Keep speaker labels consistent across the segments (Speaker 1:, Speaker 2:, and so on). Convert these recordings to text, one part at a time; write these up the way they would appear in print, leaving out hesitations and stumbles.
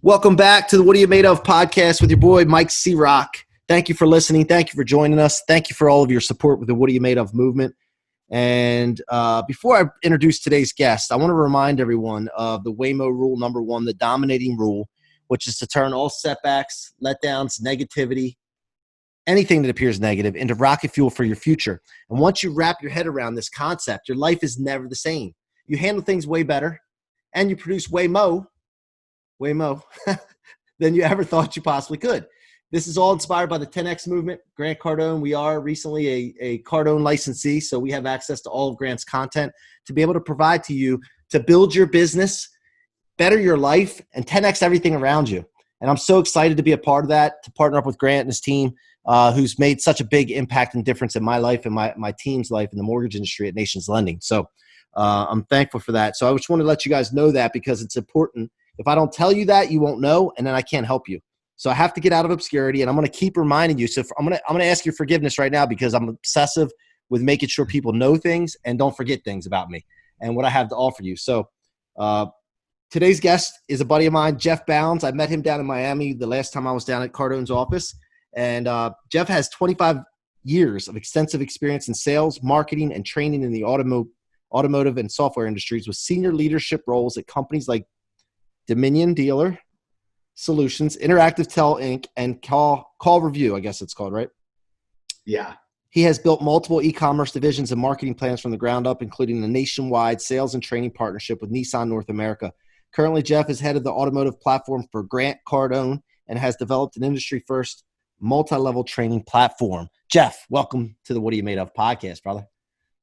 Speaker 1: Welcome back to the What Are You Made Of podcast with your boy, Mike C-Roc. Thank you for listening. Thank you for joining us. Thank you for all of your support with the What Are You Made Of movement. And before I introduce today's guest, I want to remind everyone of the Waymo rule number one, the dominating rule, which is to turn all setbacks, letdowns, negativity, anything that appears negative into rocket fuel for your future. And once you wrap your head around this concept, your life is never the same. You handle things way better and you produce way more than you ever thought you possibly could. This is all inspired by the 10X movement. Grant Cardone, we are recently a Cardone licensee, so we have access to all of Grant's content to be able to provide to you to build your business, better your life, and 10X everything around you. And I'm so excited to be a part of that, to partner up with Grant and his team, who's made such a big impact and difference in my life and my team's life in the mortgage industry at Nations Lending. So I'm thankful for that. So I just want to let you guys know that because it's important. If I don't tell you that, you won't know, and then I can't help you. So I have to get out of obscurity, and I'm going to keep reminding you. So I'm going to ask your forgiveness right now because I'm obsessive with making sure people know things and don't forget things about me and what I have to offer you. So today's guest is a buddy of mine, Jeff Bounds. I met him down in Miami the last time I was down at Cardone's office, and Jeff has 25 years of extensive experience in sales, marketing, and training in the automotive and software industries with senior leadership roles at companies like Dominion Dealer Solutions, InteractiveTel Inc., and CallRevu, I guess it's called, right?
Speaker 2: Yeah.
Speaker 1: He has built multiple e-commerce divisions and marketing plans from the ground up, including a nationwide sales and training partnership with Nissan North America. Currently, Jeff is head of the Automotive Platform for Grant Cardone and has developed an industry-first multi-level training platform. Jeff, welcome to the What Are You Made Of podcast, brother.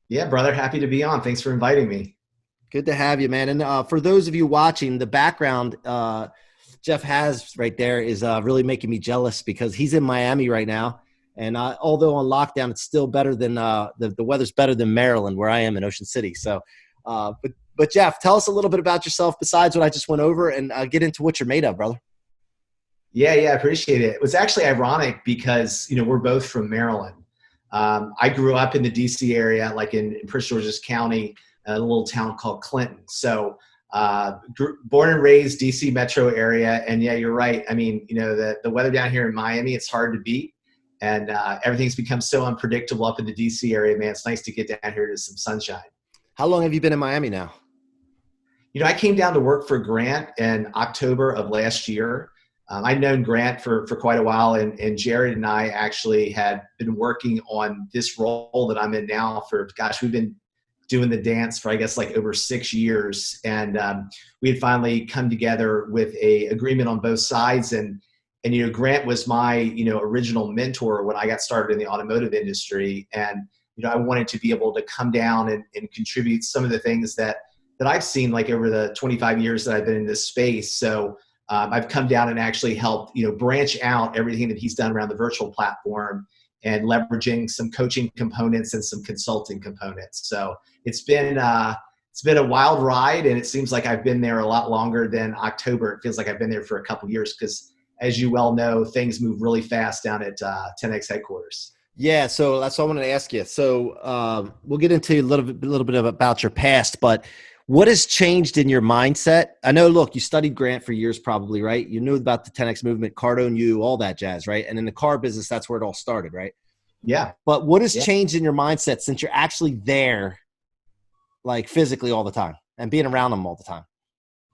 Speaker 2: Yeah, brother. Happy to be on. Thanks for inviting me.
Speaker 1: Good to have you, man. And for those of you watching, the background Jeff has right there is really making me jealous because he's in Miami right now. And although on lockdown, it's still better than the weather's better than Maryland, where I am in Ocean City. So, but Jeff, tell us a little bit about yourself besides what I just went over, and get into what you're made of, brother.
Speaker 2: Yeah, I appreciate it. It was actually ironic because we're both from Maryland. I grew up in the DC area, like in Prince George's County, a little town called Clinton. So born and raised DC metro area. And yeah, you're right. I mean, the weather down here in Miami, it's hard to beat. And everything's become so unpredictable up in the DC area, man. It's nice to get down here to some sunshine.
Speaker 1: How long have you been in Miami now?
Speaker 2: I came down to work for Grant in October of last year. I'd known Grant for quite a while, and Gerard and I actually had been working on this role that I'm in now for, we've been doing the dance for, I guess, like over 6 years. And we had finally come together with a agreement on both sides. And Grant was my, original mentor when I got started in the automotive industry. And, I wanted to be able to come down and contribute some of the things that I've seen like over the 25 years that I've been in this space. So I've come down and actually helped, branch out everything that he's done around the virtual platform and leveraging some coaching components and some consulting components. So it's been a wild ride, and it seems like I've been there a lot longer than October. It feels like I've been there for a couple of years because, as you well know, things move really fast down at 10X headquarters.
Speaker 1: Yeah, so that's what I wanted to ask you. So we'll get into a little bit about your past, but what has changed in your mindset? I know, look, you studied Grant for years probably, right? You knew about the 10X movement, Cardone, all that jazz, right? And in the car business, that's where it all started, right?
Speaker 2: Yeah.
Speaker 1: But what has changed in your mindset since you're actually there, like physically all the time and being around them all the time?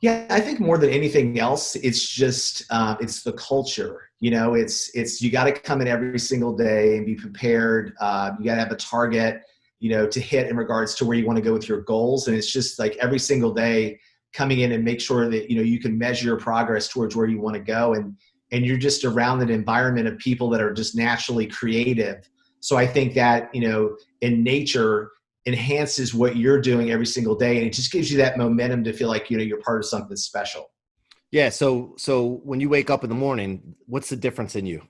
Speaker 2: Yeah, I think more than anything else, it's just, it's the culture. It's you got to come in every single day and be prepared. You got to have a target, to hit in regards to where you want to go with your goals. And it's just like every single day coming in and make sure that, you can measure your progress towards where you want to go. And you're just around an environment of people that are just naturally creative. So I think that, in nature enhances what you're doing every single day. And it just gives you that momentum to feel like, you're part of something special.
Speaker 1: Yeah. So when you wake up in the morning, what's the difference in you?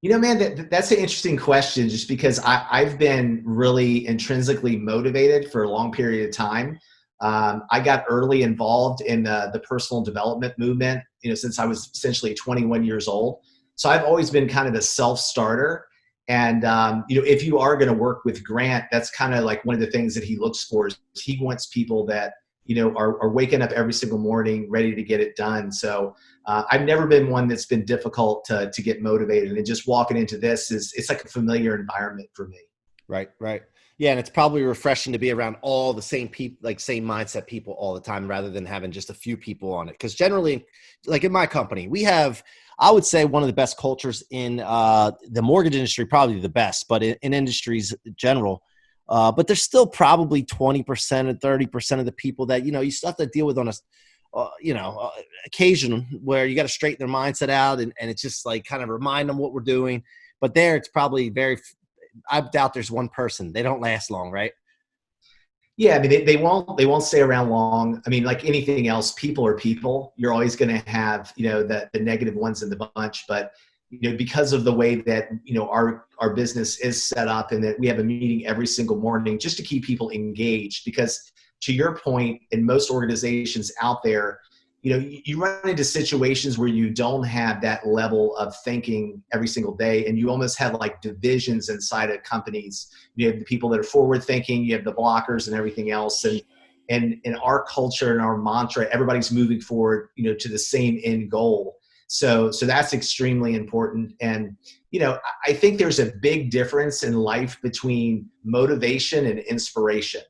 Speaker 2: Man, that's an interesting question just because I've been really intrinsically motivated for a long period of time. I got early involved in the personal development movement, since I was essentially 21 years old. So I've always been kind of the self-starter. And, if you are going to work with Grant, that's kind of like one of the things that he looks for is he wants people that, are waking up every single morning ready to get it done. So I've never been one that's been difficult to get motivated, and just walking into this it's like a familiar environment for me.
Speaker 1: Right, right. Yeah, and it's probably refreshing to be around all the same people, like same mindset people all the time, rather than having just a few people on it. Because generally, like in my company, we have, I would say, one of the best cultures in the mortgage industry, probably the best, but in industries in general. But there's still probably 20% and 30% of the people that, you still have to deal with on occasion where you got to straighten their mindset out, and it's just like kind of remind them what we're doing. But there, it's probably I doubt there's one person. They don't last long, right?
Speaker 2: Yeah, I mean, they won't stay around long. I mean, like anything else, people are people. You're always going to have, the negative ones in the bunch. But, because of the way that, our business is set up, and that we have a meeting every single morning just to keep people engaged. Because to your point, in most organizations out there, you run into situations where you don't have that level of thinking every single day, and you almost have like divisions inside of companies. You have the people that are forward thinking, you have the blockers and everything else. And in our culture and our mantra, everybody's moving forward, to the same end goal. So that's extremely important. And, I think there's a big difference in life between motivation and inspiration.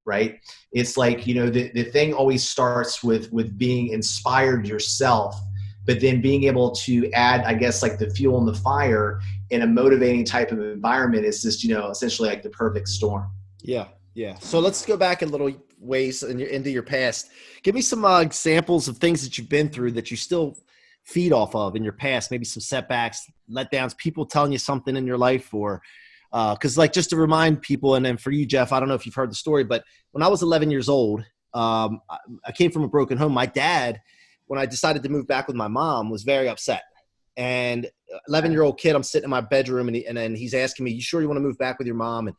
Speaker 2: Right? It's like, the thing always starts with being inspired yourself, but then being able to add, I guess, like the fuel in the fire in a motivating type of environment is just, essentially like the perfect storm.
Speaker 1: Yeah. Yeah. So let's go back a little ways into your past. Give me some examples of things that you've been through that you still feed off of in your past, maybe some setbacks, letdowns, people telling you something in your life, or because like just to remind people, and then for you, Jeff, I don't know if you've heard the story, but when I was 11 years old, I came from a broken home. My dad, when I decided to move back with my mom, was very upset. And 11-year-old kid, I'm sitting in my bedroom, and then he's asking me, "You sure you want to move back with your mom?" And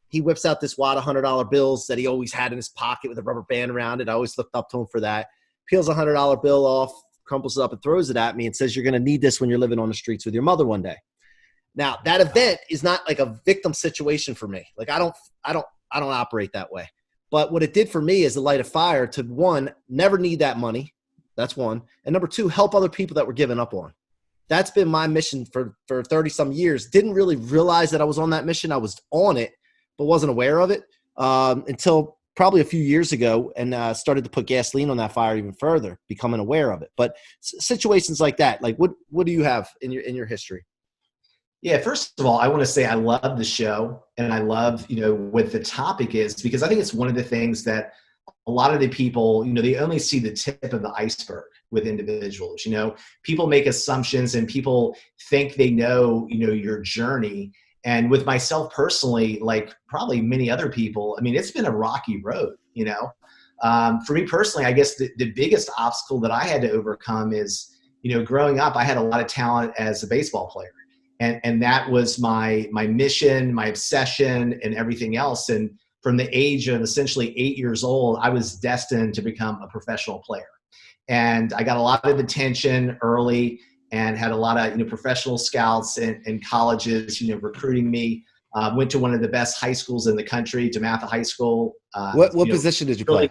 Speaker 1: he whips out this wad of $100 bills that he always had in his pocket with a rubber band around it. I always looked up to him for that. Peels a $100 bill off, crumples it up, and throws it at me and says, "You're going to need this when you're living on the streets with your mother one day." Now, that event is not like a victim situation for me. Like I don't operate that way. But what it did for me is a light of fire to, one, never need that money. That's one. And number two, help other people that were giving up on. That's been my mission for 30 some years. Didn't really realize that I was on that mission. I was on it, but wasn't aware of it until probably a few years ago, and started to put gasoline on that fire even further, becoming aware of it. But situations like that, like what do you have in your history?
Speaker 2: Yeah, first of all, I want to say I love the show, and I love, what the topic is, because I think it's one of the things that a lot of the people, they only see the tip of the iceberg with individuals. People make assumptions, and people think they know, your journey. And with myself personally, like probably many other people, I mean, it's been a rocky road, For me personally, I guess the biggest obstacle that I had to overcome is, growing up, I had a lot of talent as a baseball player. And that was my mission, my obsession, and everything else. And from the age of essentially 8 years old, I was destined to become a professional player. And I got a lot of attention early, and had a lot of professional scouts and colleges recruiting me. Went to one of the best high schools in the country, DeMatha High School.
Speaker 1: What position did you play?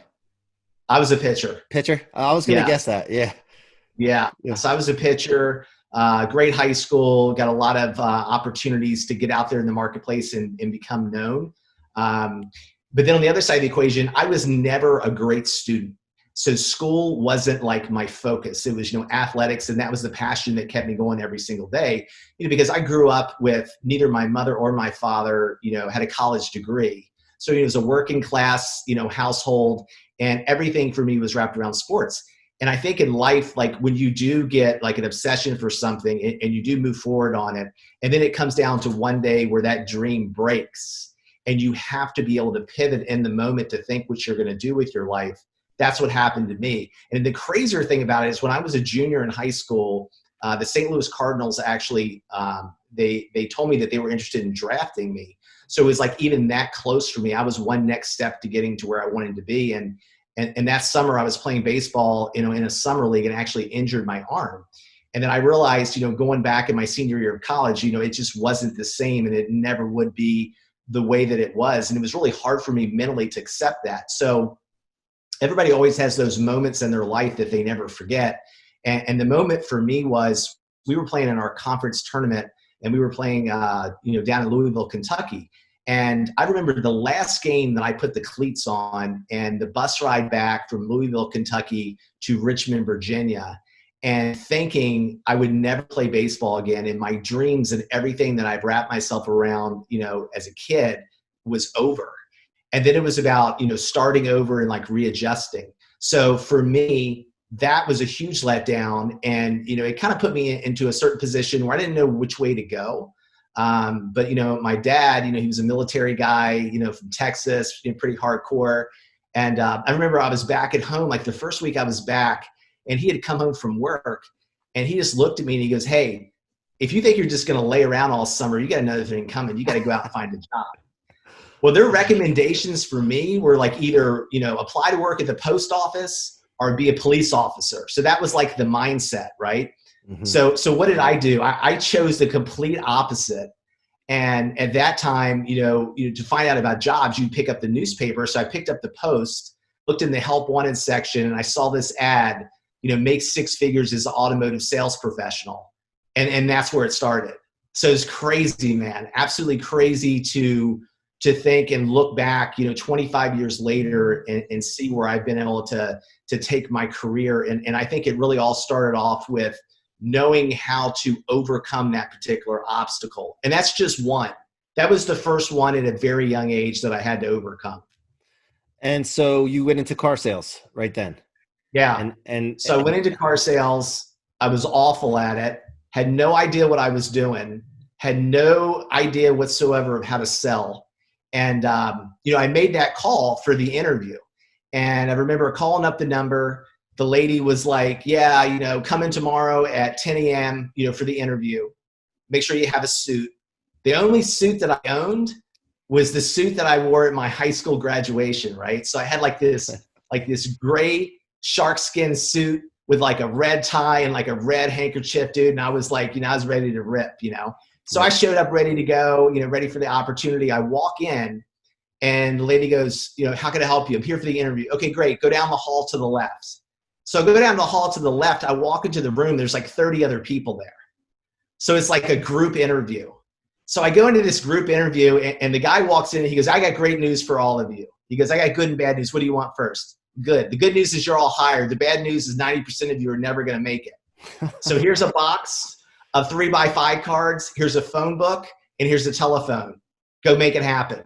Speaker 2: I was a pitcher.
Speaker 1: Pitcher? I was going to guess that. Yeah.
Speaker 2: Yeah. So I was a pitcher. Great high school, got a lot of opportunities to get out there in the marketplace and become known. But then on the other side of the equation, I was never a great student. So school wasn't like my focus. It was, athletics. And that was the passion that kept me going every single day, because I grew up with neither my mother or my father, had a college degree. So it was a working class, household, and everything for me was wrapped around sports. And I think in life, like when you do get like an obsession for something and you do move forward on it, and then it comes down to one day where that dream breaks, and you have to be able to pivot in the moment to think what you're going to do with your life. That's what happened to me. And the crazier thing about it is when I was a junior in high school, the St. Louis Cardinals actually, they told me that they were interested in drafting me. So it was like even that close for me. I was one next step to getting to where I wanted to be. And that summer I was playing baseball, in a summer league, and actually injured my arm. And then I realized, going back in my senior year of college, it just wasn't the same, and it never would be the way that it was. And it was really hard for me mentally to accept that. So everybody always has those moments in their life that they never forget. And the moment for me was we were playing in our conference tournament, and we were playing, down in Louisville, Kentucky. And I remember the last game that I put the cleats on and the bus ride back from Louisville, Kentucky to Richmond, Virginia, and thinking I would never play baseball again. And my dreams and everything that I've wrapped myself around, as a kid was over. And then it was about, starting over and like readjusting. So for me, that was a huge letdown. And, it kind of put me into a certain position where I didn't know which way to go. But my dad, he was a military guy, from Texas, pretty hardcore. And I remember I was back at home, like the first week I was back, and he had come home from work, and he just looked at me and he goes, "Hey, if you think you're just going to lay around all summer, you got another thing coming. You got to go out and find a job." Well, their recommendations for me were like either, apply to work at the post office or be a police officer. So that was like the mindset, right? Mm-hmm. So what did I do? I chose the complete opposite. And at that time, to find out about jobs, you pick up the newspaper. So I picked up the Post, looked in the help wanted section, and I saw this ad, make six figures as an automotive sales professional. And that's where it started. So it's crazy, man. Absolutely crazy to think and look back, 25 years later and see where I've been able to take my career. And I think it really all started off with knowing how to overcome that particular obstacle. And that's just one. That was the first one at a very young age that I had to overcome.
Speaker 1: And so you went into car sales right then.
Speaker 2: Yeah. So I went into car sales. I was awful at it, had no idea what I was doing, had no idea whatsoever of how to sell. And, I made that call for the interview, and I remember calling up the number. The lady was like, "Yeah, come in tomorrow at 10 a.m., for the interview. Make sure you have a suit." The only suit that I owned was the suit that I wore at my high school graduation. Right. So I had like this gray sharkskin suit with like a red tie and like a red handkerchief, dude. And I was like, I was ready to rip, So I showed up ready to go, ready for the opportunity. I walk in, and the lady goes, "How can I help you? I'm here for the interview." "Okay, great. Go down the hall to the left." So I go down the hall to the left. I walk into the room. There's like 30 other people there. So it's like a group interview. So I go into this group interview, and the guy walks in and he goes, "I got great news for all of you." He goes, "I got good and bad news. What do you want first?" "Good. The good news is you're all hired. The bad news is 90% of you are never going to make it. So here's a box of 3x5 cards. Here's a phone book, and here's a telephone. Go make it happen."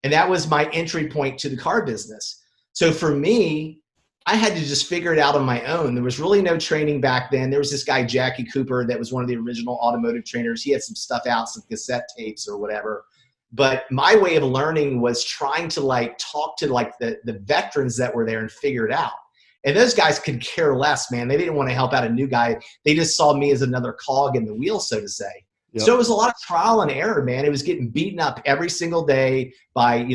Speaker 2: And that was my entry point to the car business. So for me, I had to just figure it out on my own. There was really no training back then. There was this guy, Jackie Cooper, that was one of the original automotive trainers. He had some stuff out, some cassette tapes or whatever. But my way of learning was trying to like talk to like the veterans that were there and figure it out. And those guys could care less, man. They didn't want to help out a new guy. They just saw me as another cog in the wheel, so to say. Yep. So it was a lot of trial and error, man. It was getting beaten up every single day by,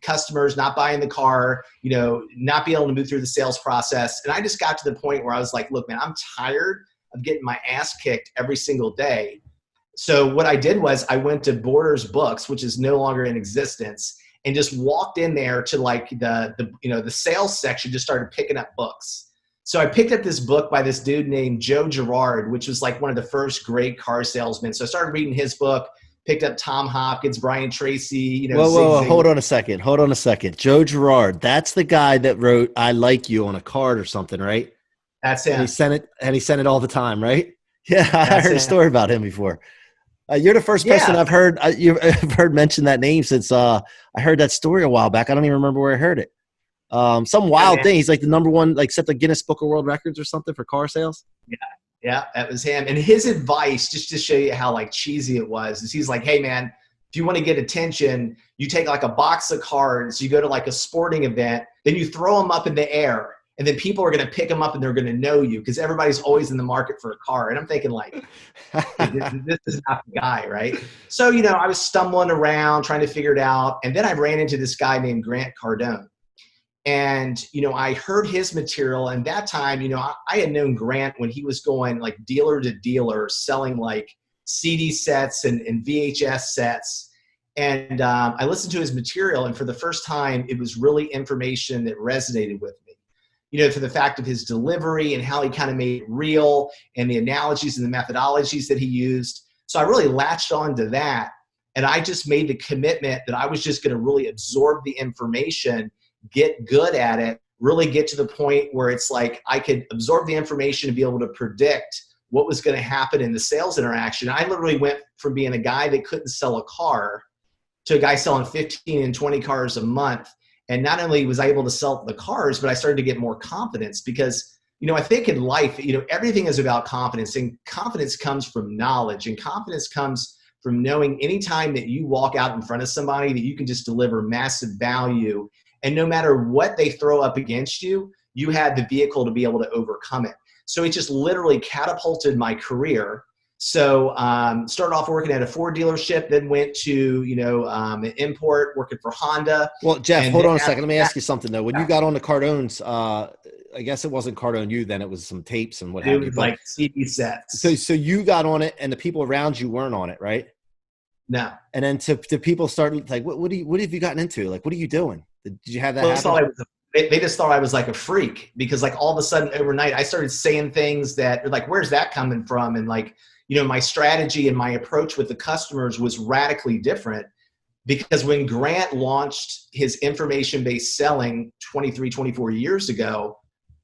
Speaker 2: customers not buying the car, not being able to move through the sales process. And I just got to the point where I was like, look, man, I'm tired of getting my ass kicked every single day. So what I did was I went to Borders Books, which is no longer in existence, and just walked in there to like the sales section, just started picking up books. So I picked up this book by this dude named Joe Gerard, which was like one of the first great car salesmen. So I started reading his book, picked up Tom Hopkins, Brian Tracy,
Speaker 1: Whoa, hold on a second. Joe Gerard, that's the guy that wrote "I Like You" on a card or something, right?
Speaker 2: That's him.
Speaker 1: And he sent it all the time, right? Yeah, I heard a story about him before. You're the first person I've heard mention that name since I heard that story a while back. I don't even remember where I heard it. Some wild thing. He's like the number one, like set the Guinness Book of World Records or something for car sales.
Speaker 2: Yeah, that was him. And his advice, just to show you how like cheesy it was, is he's like, "Hey man, if you want to get attention, you take like a box of cards, you go to like a sporting event, then you throw them up in the air, and then people are going to pick them up and they're going to know you because everybody's always in the market for a car." And I'm thinking like, this is not the guy, right? So, I was stumbling around trying to figure it out. And then I ran into this guy named Grant Cardone. And, I heard his material. And that time, I had known Grant when he was going like dealer to dealer, selling like CD sets and VHS sets. And I listened to his material. And for the first time, it was really information that resonated with me. for the fact of his delivery and how he kind of made it real and the analogies and the methodologies that he used. So I really latched on to that. And I just made the commitment that I was just going to really absorb the information, get good at it, really get to the point where it's like I could absorb the information and be able to predict what was going to happen in the sales interaction. I literally went from being a guy that couldn't sell a car to a guy selling 15 and 20 cars a month. And not only was I able to sell the cars, but I started to get more confidence because, I think in life, everything is about confidence, and confidence comes from knowledge, and confidence comes from knowing anytime that you walk out in front of somebody that you can just deliver massive value. And no matter what they throw up against you, you had the vehicle to be able to overcome it. So it just literally catapulted my career. So started off working at a Ford dealership, then went to, an import, working for Honda.
Speaker 1: Well, Jeff, hold on a second. Let me ask you something, though. When you got on the Cardones, I guess it wasn't Cardone you then. It was some tapes and what have you.
Speaker 2: It was like CD sets.
Speaker 1: So you got on it, and the people around you weren't on it, right?
Speaker 2: No.
Speaker 1: And then to people start like, what have you gotten into? Like, what are you doing? Did you have that happen?
Speaker 2: They just thought I was like a freak because like all of a sudden overnight I started saying things that like, where's that coming from? And like, my strategy and my approach with the customers was radically different because when Grant launched his information-based selling 23, 24 years ago,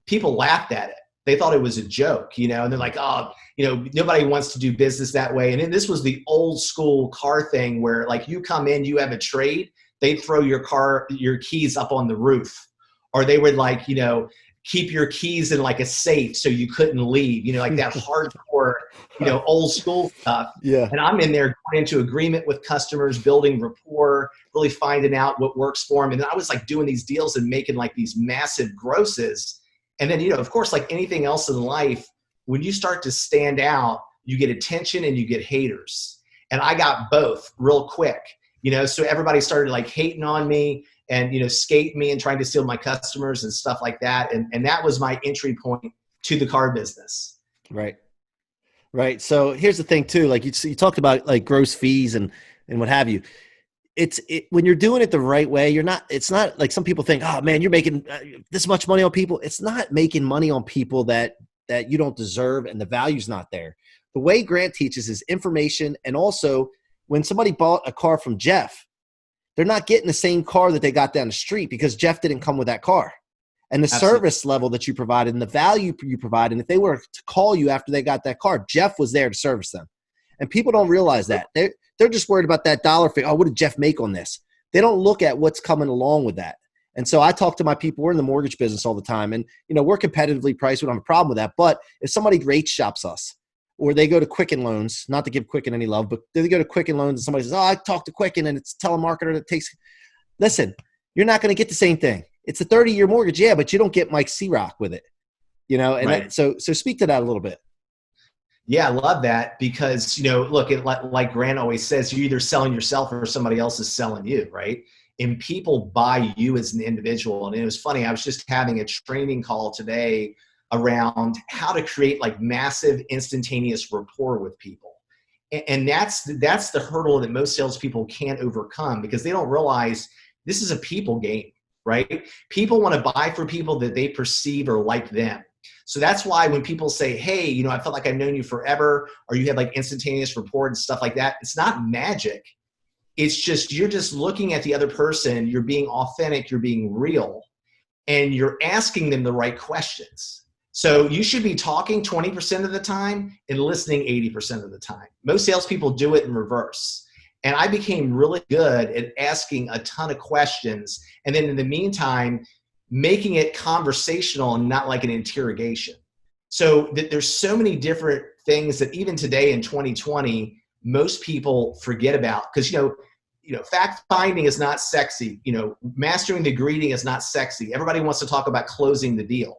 Speaker 2: people laughed at it. They thought it was a joke, and they're like, oh, nobody wants to do business that way. And then this was the old school car thing where like you come in, you have a trade, they'd throw your keys up on the roof, or they would like, keep your keys in like a safe so you couldn't leave, like that hardcore, old school stuff.
Speaker 1: Yeah.
Speaker 2: And I'm in there going into agreement with customers, building rapport, really finding out what works for them. And I was like doing these deals and making like these massive grosses. And then, of course, like anything else in life, when you start to stand out, you get attention and you get haters. And I got both real quick, so everybody started like hating on me and, skating me and trying to steal my customers and stuff like that. And that was my entry point to the car business.
Speaker 1: Right. Right. So here's the thing too, like you talked about like gross fees and what have you. When you're doing it the right way, it's not like some people think, oh man, you're making this much money on people. It's not making money on people that you don't deserve and the value's not there. The way Grant teaches is information. And also when somebody bought a car from Jeff, they're not getting the same car that they got down the street because Jeff didn't come with that car. And the
Speaker 2: Absolutely.
Speaker 1: Service level that you provided and the value you provided, and if they were to call you after they got that car, Jeff was there to service them. And people don't realize that. They're just worried about that dollar figure. Oh, what did Jeff make on this? They don't look at what's coming along with that. And so I talk to my people. We're in the mortgage business all the time. And, we're competitively priced. We don't have a problem with that. But if somebody rate shops us or they go to Quicken Loans, not to give Quicken any love, but they go to Quicken Loans and somebody says, oh, I talked to Quicken and it's a telemarketer that takes – listen, you're not going to get the same thing. It's a 30-year mortgage, yeah, but you don't get Mike C-Roc with it, and
Speaker 2: right.
Speaker 1: So speak to that a little bit.
Speaker 2: Yeah, I love that because, look, like Grant always says, you're either selling yourself or somebody else is selling you, right? And people buy you as an individual. And it was funny, I was just having a training call today around how to create like massive instantaneous rapport with people. And that's the hurdle that most salespeople can't overcome because they don't realize this is a people game. Right? People want to buy for people that they perceive are like them. So that's why when people say, hey, I felt like I've known you forever, or you have like instantaneous rapport and stuff like that, it's not magic. It's just, you're just looking at the other person, you're being authentic, you're being real, and you're asking them the right questions. So you should be talking 20% of the time and listening 80% of the time. Most salespeople do it in reverse. And I became really good at asking a ton of questions. And then in the meantime, making it conversational and not like an interrogation. So there's so many different things that even today in 2020, most people forget about. Because, fact finding is not sexy. Mastering the greeting is not sexy. Everybody wants to talk about closing the deal.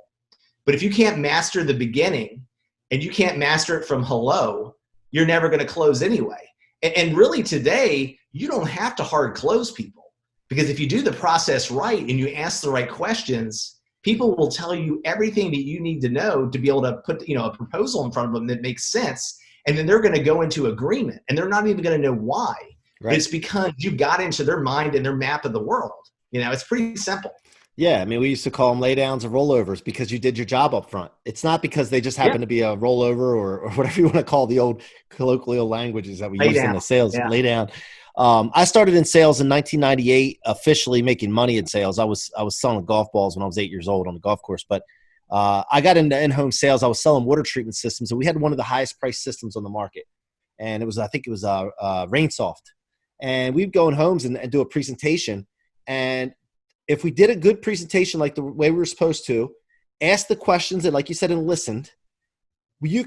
Speaker 2: But if you can't master the beginning and you can't master it from hello, you're never going to close anyway. And really today, you don't have to hard close people because if you do the process right and you ask the right questions, people will tell you everything that you need to know to be able to put a proposal in front of them that makes sense. And then they're going to go into agreement and they're not even going to know why. Right. It's because you got into their mind and their map of the world. It's pretty simple.
Speaker 1: Yeah, I mean, we used to call them laydowns or rollovers because you did your job up front. It's not because they just
Speaker 2: Yeah.
Speaker 1: happen to be a rollover or whatever you want to call the old colloquial languages that we
Speaker 2: Lay
Speaker 1: used in
Speaker 2: down.
Speaker 1: the sales
Speaker 2: Yeah.
Speaker 1: laydown. I started in sales in 1998, officially making money in sales. I was selling golf balls when I was 8 years old on the golf course, but I got into in-home sales. I was selling water treatment systems, and we had one of the highest priced systems on the market. And I think it was Rainsoft. And we'd go in homes and do a presentation. And if we did a good presentation like the way we were supposed to, ask the questions and like you said and listened, you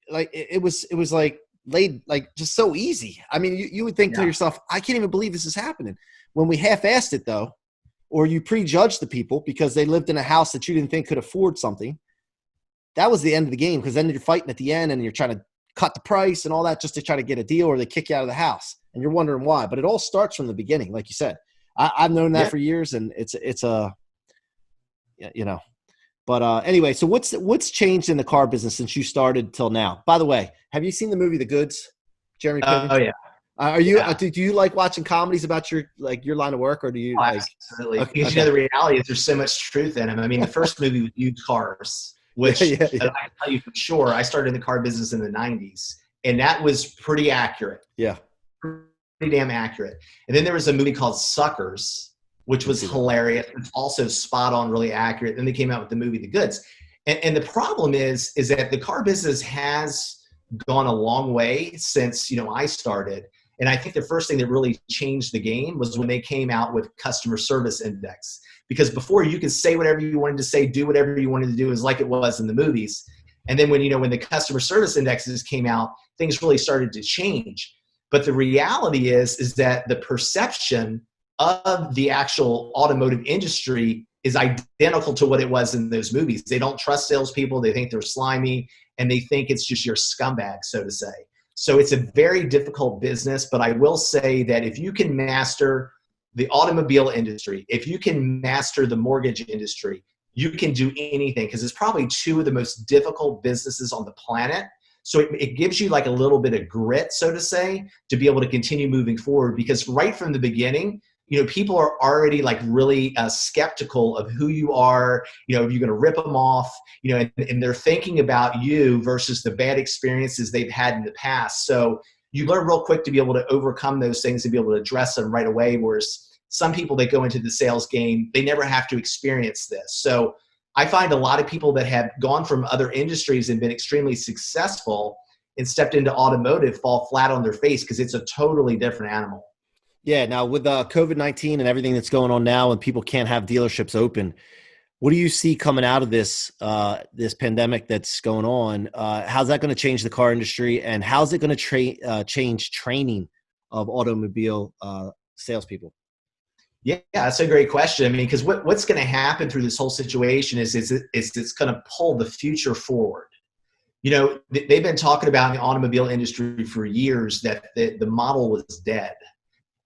Speaker 1: like it was like laid like just so easy. I mean, you would think to
Speaker 2: Yeah.
Speaker 1: yourself, I can't even believe this is happening. When we half-assed it though, or you prejudged the people because they lived in a house that you didn't think could afford something, that was the end of the game, because then you're fighting at the end and you're trying to cut the price and all that just to try to get a deal, or they kick you out of the house and you're wondering why. But it all starts from the beginning, like you said. I've known that
Speaker 2: Yeah.
Speaker 1: for years, and it's a you know. But anyway, so what's changed in the car business since you started till now? By the way, have you seen the movie The Goods? Jeremy
Speaker 2: Oh
Speaker 1: Piven.
Speaker 2: yeah.
Speaker 1: Are you
Speaker 2: Yeah.
Speaker 1: do you like watching comedies about your line of work, or do you
Speaker 2: Oh,
Speaker 1: like?
Speaker 2: absolutely.
Speaker 1: Okay,
Speaker 2: Because
Speaker 1: okay.
Speaker 2: the reality is there's so much truth in them. I mean, the first movie was used cars,
Speaker 1: Yeah,
Speaker 2: which
Speaker 1: yeah,
Speaker 2: I
Speaker 1: yeah,
Speaker 2: can tell you for sure, I started in the car business in the 90s, and that was pretty accurate.
Speaker 1: yeah.
Speaker 2: Pretty damn accurate. And then there was a movie called Suckers, which
Speaker 1: Didn't
Speaker 2: was
Speaker 1: see that.
Speaker 2: hilarious. It's also spot on, really accurate. Then they came out with the movie The Goods. And the problem is that the car business has gone a long way since I started. And I think the first thing that really changed the game was when they came out with customer service index. Because before, you could say whatever you wanted to say, do whatever you wanted to do, is like it was in the movies. And then when the customer service indexes came out, things really started to change. But the reality is that the perception of the actual automotive industry is identical to what it was in those movies. They don't trust salespeople. They think they're slimy, and they think it's just your scumbag, so to say. So it's a very difficult business, but I will say that if you can master the automobile industry, if you can master the mortgage industry, you can do anything, because it's probably two of the most difficult businesses on the planet. So it gives you like a little bit of grit, so to say, to be able to continue moving forward, because right from the beginning, people are already like really skeptical of who you are, if you're going to rip them off, and they're thinking about you versus the bad experiences they've had in the past. So you learn real quick to be able to overcome those things and be able to address them right away. Whereas some people that go into the sales game, they never have to experience this. So I find a lot of people that have gone from other industries and been extremely successful and stepped into automotive fall flat on their face, because it's a totally different animal.
Speaker 1: Yeah. Now with COVID-19 and everything that's going on now, and people can't have dealerships open, what do you see coming out of this pandemic that's going on? How's that going to change the car industry, and how's it going to change training of automobile salespeople?
Speaker 2: Yeah, that's a great question. I mean, because what's going to happen through this whole situation is it's going to pull the future forward. They've been talking about in the automobile industry for years that the model was dead.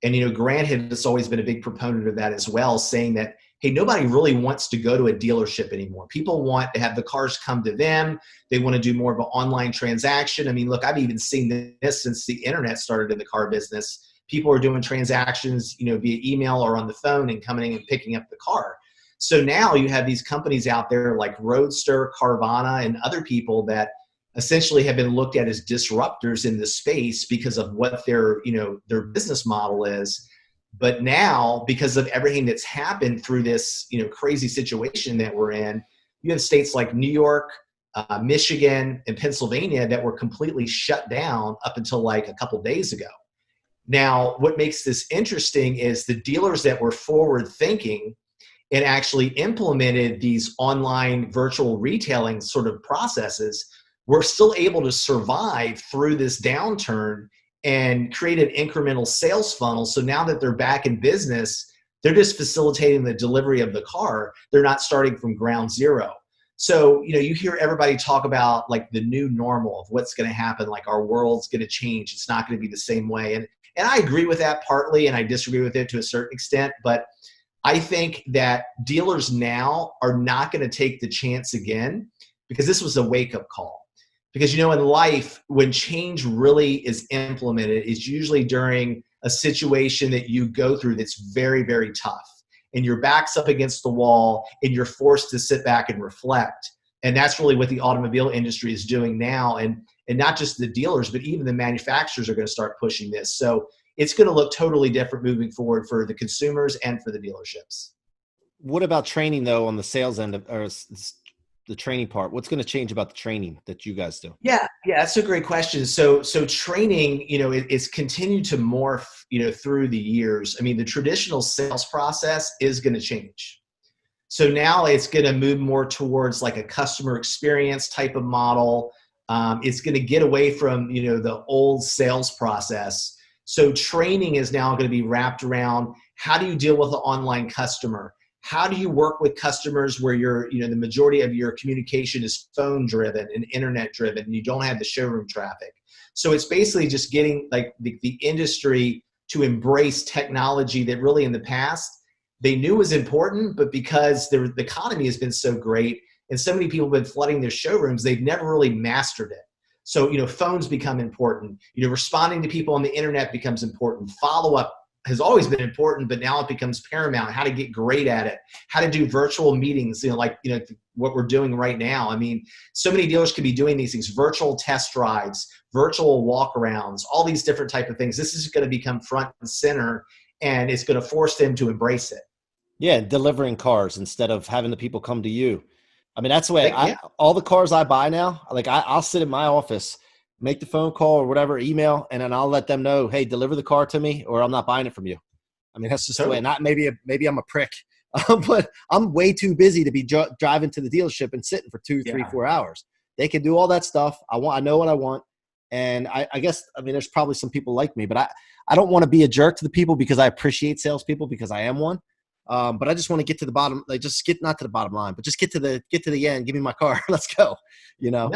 Speaker 2: And, Grant has always been a big proponent of that as well, saying that, hey, nobody really wants to go to a dealership anymore. People want to have the cars come to them. They want to do more of an online transaction. I mean, look, I've even seen this since the internet started in the car business. People are doing transactions, via email or on the phone and coming in and picking up the car. So now you have these companies out there like Roadster, Carvana, and other people that essentially have been looked at as disruptors in the space because of what their business model is. But now, because of everything that's happened through this, crazy situation that we're in, you have states like New York, Michigan, and Pennsylvania that were completely shut down up until like a couple days ago. Now, what makes this interesting is the dealers that were forward thinking and actually implemented these online virtual retailing sort of processes were still able to survive through this downturn and create an incremental sales funnel. So now that they're back in business, they're just facilitating the delivery of the car. They're not starting from ground zero. So, you hear everybody talk about like the new normal of what's going to happen, like our world's going to change. It's not going to be the same way. And I agree with that partly, and I disagree with it to a certain extent. But I think that dealers now are not going to take the chance again, because this was a wake-up call. Because, in life, when change really is implemented, it's usually during a situation that you go through that's very, very tough. and your back's up against the wall and you're forced to sit back and reflect. And that's really what the automobile industry is doing now. And not just the dealers, but even the manufacturers are going to start pushing this. So it's going to look totally different moving forward for the consumers and for the dealerships.
Speaker 1: What about training though on the sales end or the training part? What's going to change about the training that you guys do?
Speaker 2: Yeah, that's a great question. So training, it's continued to morph, through the years. I mean, the traditional sales process is going to change. So now it's going to move more towards like a customer experience type of model. It's going to get away from, the old sales process. So training is now going to be wrapped around how do you deal with an online customer? How do you work with customers where the majority of your communication is phone driven and internet driven and you don't have the showroom traffic? So it's basically just getting like the industry to embrace technology that really in the past they knew was important, but because the economy has been so great and so many people have been flooding their showrooms, they've never really mastered it. So, phones become important. Responding to people on the internet becomes important. Follow-up has always been important, but now it becomes paramount. How to get great at it, how to do virtual meetings, what we're doing right now. I mean, so many dealers could be doing these things, virtual test drives, virtual walkarounds, all these different type of things. This is going to become front and center, and it's going to force them to embrace it.
Speaker 1: Yeah, delivering cars instead of having the people come to you. I mean, that's the way all the cars I buy now, like I'll sit in my office, make the phone call or whatever, email, and then I'll let them know, hey, deliver the car to me or I'm not buying it from you. I mean, that's just the way. Not maybe I'm a prick, but I'm way too busy to be driving to the dealership and sitting for 2, 3, 4 hours. They can do all that stuff. I know what I want. And I guess, I mean, there's probably some people like me, but I don't want to be a jerk to the people because I appreciate salespeople because I am one. But I just want to get to the bottom, like just get not to the bottom line, but just get to the end. Give me my car. Let's go.
Speaker 2: No,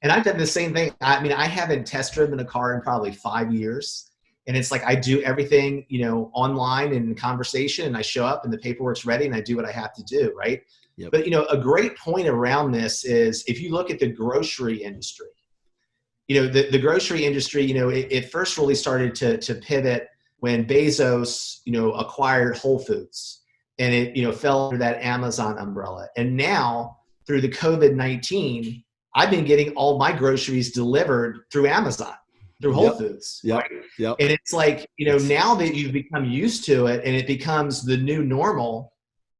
Speaker 2: and I've done the same thing. I mean, I haven't test driven a car in probably 5 years. And it's like I do everything, online and in conversation, and I show up and the paperwork's ready and I do what I have to do, right? Yep. But, a great point around this is if you look at the grocery industry, the grocery industry, it first really started to pivot when Bezos, acquired Whole Foods, and it fell under that Amazon umbrella. And now through the COVID-19, I've been getting all my groceries delivered through Amazon, through Whole Foods. Right? Yep. And it's like, now that you've become used to it and it becomes the new normal,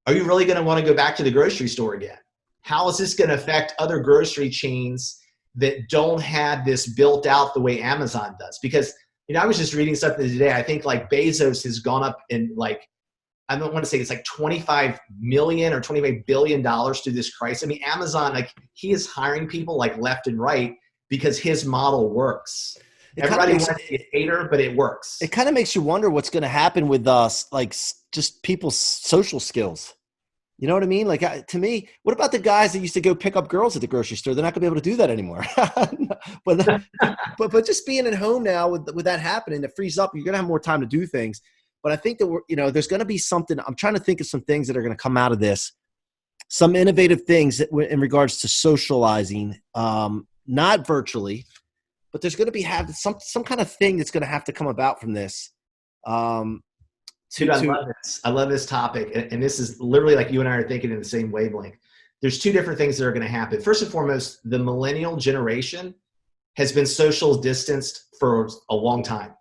Speaker 2: are you really going to want to go back to the grocery store again? How is this going to affect other grocery chains that don't have this built out the way Amazon does? Because, I was just reading something today. I think like Bezos has gone up in like, I don't want to say it's like 25 million or $25 billion through this crisis. I mean, Amazon, like he is hiring people like left and right because his model works. Everybody wants to be a hater, but it works.
Speaker 1: It kind of makes you wonder what's going to happen with us, like just people's social skills. You know what I mean? Like to me, what about the guys that used to go pick up girls at the grocery store? They're not gonna be able to do that anymore. but just being at home now with that happening, it frees up. You're gonna have more time to do things. But I think that there's gonna be something. I'm trying to think of some things that are gonna come out of this. Some innovative things that in regards to socializing, not virtually, but there's gonna be some kind of thing that's gonna have to come about from this.
Speaker 2: Dude, I love this. I love this topic. And this is literally like you and I are thinking in the same wavelength. There's two different things that are going to happen. First and foremost, the millennial generation has been social distanced for a long time.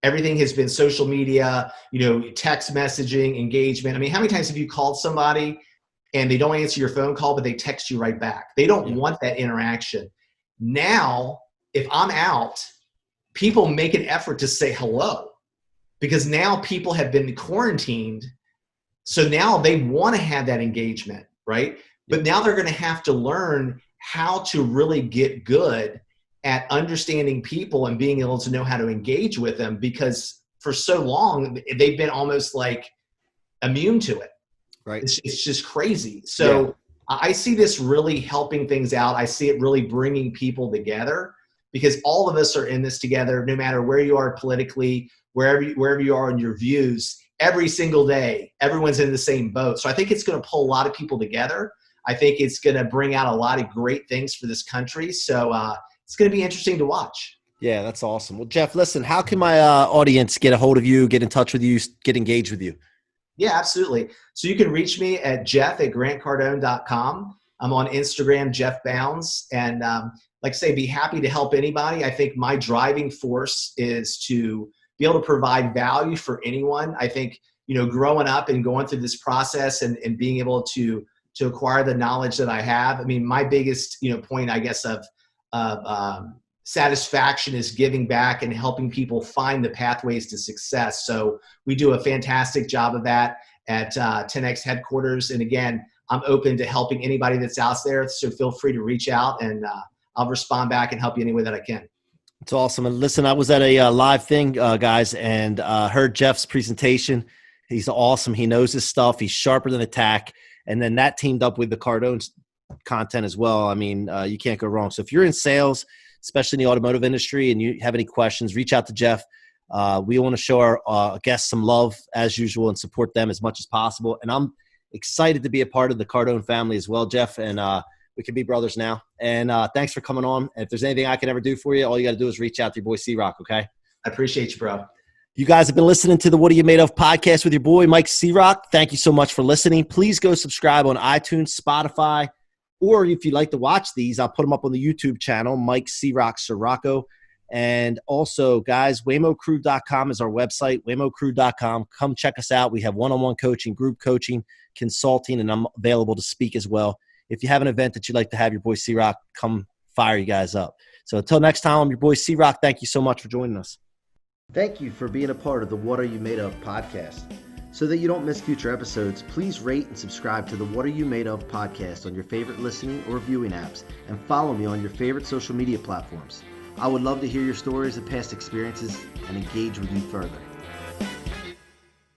Speaker 2: Everything has been social media, text messaging, engagement. I mean, how many times have you called somebody and they don't answer your phone call, but they text you right back? They don't want that interaction. Now, if I'm out, people make an effort to say hello. Because now people have been quarantined, so now they want to have that engagement, right? But now they're going to have to learn how to really get good at understanding people and being able to know how to engage with them, because for so long they've been almost like immune to it.
Speaker 1: Right.
Speaker 2: It's just crazy. So I see this really helping things out. I see it really bringing people together, because all of us are in this together, no matter where you are politically, wherever you are in your views. Every single day, everyone's in the same boat. So I think it's going to pull a lot of people together. I think it's going to bring out a lot of great things for this country. So it's going to be interesting to watch.
Speaker 1: Yeah, that's awesome. Well, Jeff, listen, how can my audience get a hold of you, get in touch with you, get engaged with you?
Speaker 2: Yeah, absolutely. So you can reach me at jeff@grantcardone.com. I'm on Instagram, Jeff Bounds. And like I say, be happy to help anybody. I think my driving force is to be able to provide value for anyone. I think, growing up and going through this process and being able to acquire the knowledge that I have. I mean, my biggest, point, I guess, of satisfaction is giving back and helping people find the pathways to success. So we do a fantastic job of that at 10X headquarters. And again, I'm open to helping anybody that's out there. So feel free to reach out and I'll respond back and help you any way that I can.
Speaker 1: It's awesome. And listen, I was at a live thing, guys, and heard Jeff's presentation. He's awesome. He knows his stuff. He's sharper than a tack. And then that teamed up with the Cardone content as well. I mean, you can't go wrong. So if you're in sales, especially in the automotive industry, and you have any questions, reach out to Jeff. We want to show our guests some love as usual and support them as much as possible. And I'm excited to be a part of the Cardone family as well, Jeff. And we can be brothers now. And thanks for coming on. And if there's anything I can ever do for you, all you got to do is reach out to your boy C-Roc, okay?
Speaker 2: I appreciate you, bro.
Speaker 1: You guys have been listening to the What Are You Made Of podcast with your boy, Mike C-Roc. Thank you so much for listening. Please go subscribe on iTunes, Spotify, or if you'd like to watch these, I'll put them up on the YouTube channel, Mike C-Roc Ciorrocco. And also, guys, waymocrew.com is our website, waymocrew.com. Come check us out. We have one-on-one coaching, group coaching, consulting, and I'm available to speak as well. If you have an event that you'd like to have your boy C-Roc come fire you guys up. So until next time, I'm your boy C-Roc. Thank you so much for joining us. Thank you for being a part of the What Are You Made Of podcast. So that you don't miss future episodes, please rate and subscribe to the What Are You Made Of podcast on your favorite listening or viewing apps, and follow me on your favorite social media platforms. I would love to hear your stories and past experiences and engage with you further.